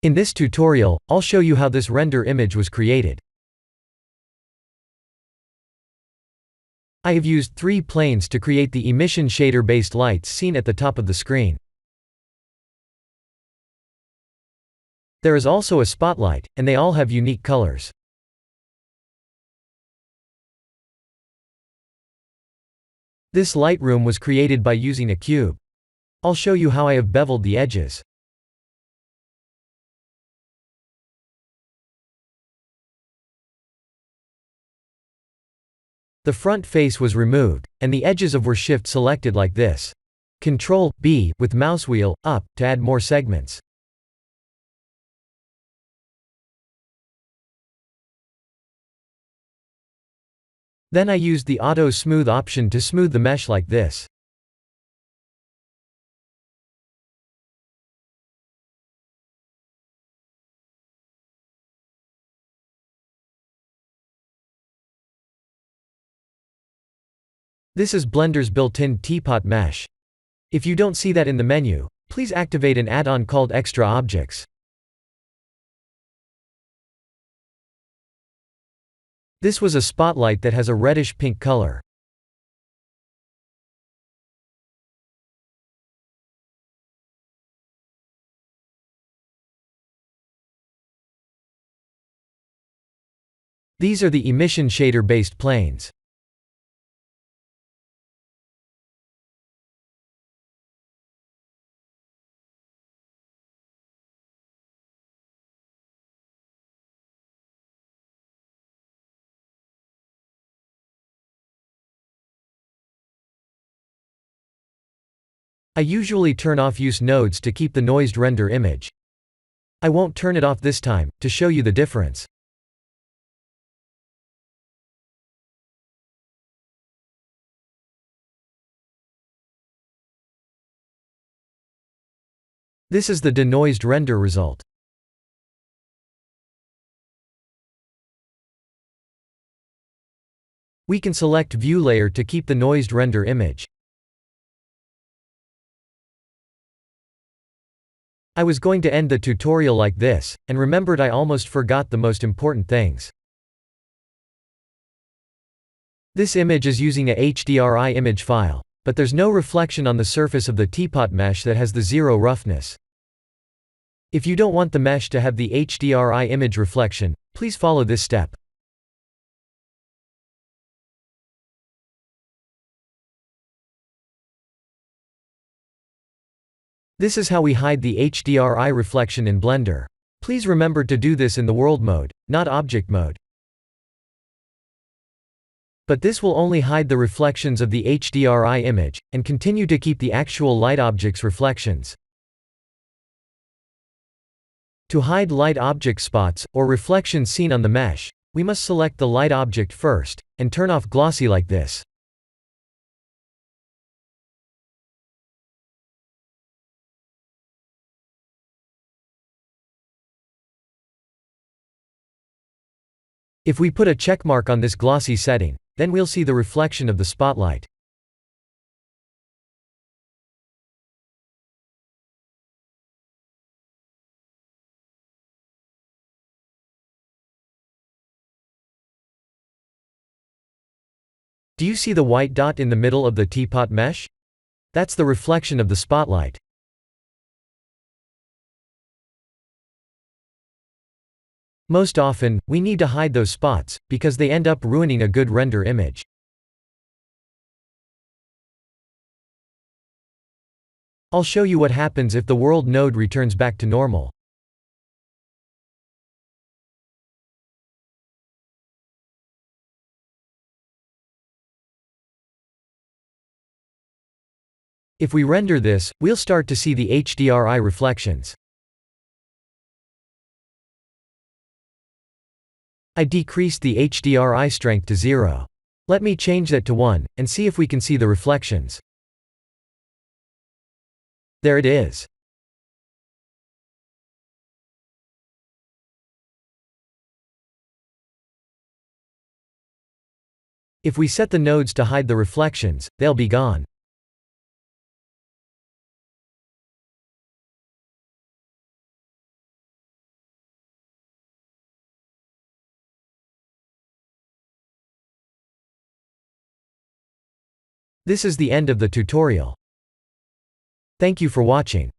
In this tutorial, I'll show you how this render image was created. I have used 3 planes to create the emission shader-based lights seen at the top of the screen. There is also a spotlight, and they all have unique colors. This Lightroom was created by using a cube. I'll show you how I have beveled the edges. The front face was removed, and the edges were shift selected like this. Ctrl B with mouse wheel up to add more segments. Then I used the Auto Smooth option to smooth the mesh like this. This is Blender's built-in teapot mesh. If you don't see that in the menu, please activate an add-on called Extra Objects. This was a spotlight that has a reddish-pink color. These are the emission shader-based planes. I usually turn off use nodes to keep the noised render image. I won't turn it off this time, to show you the difference. This is the denoised render result. We can select View Layer to keep the noised render image. I was going to end the tutorial like this, and remembered I almost forgot the most important things. This image is using a HDRI image file, but there's no reflection on the surface of the teapot mesh that has the 0 roughness. If you don't want the mesh to have the HDRI image reflection, please follow this step. This is how we hide the HDRI reflection in Blender. Please remember to do this in the world mode, not object mode. But this will only hide the reflections of the HDRI image, and continue to keep the actual light object's reflections. To hide light object spots, or reflections seen on the mesh, we must select the light object first, and turn off glossy like this. If we put a checkmark on this glossy setting, then we'll see the reflection of the spotlight. Do you see the white dot in the middle of the teapot mesh? That's the reflection of the spotlight. Most often, we need to hide those spots, because they end up ruining a good render image. I'll show you what happens if the world node returns back to normal. If we render this, we'll start to see the HDRI reflections. I decreased the HDRI strength to 0. Let me change that to 1, and see if we can see the reflections. There it is. If we set the nodes to hide the reflections, they'll be gone. This is the end of the tutorial. Thank you for watching.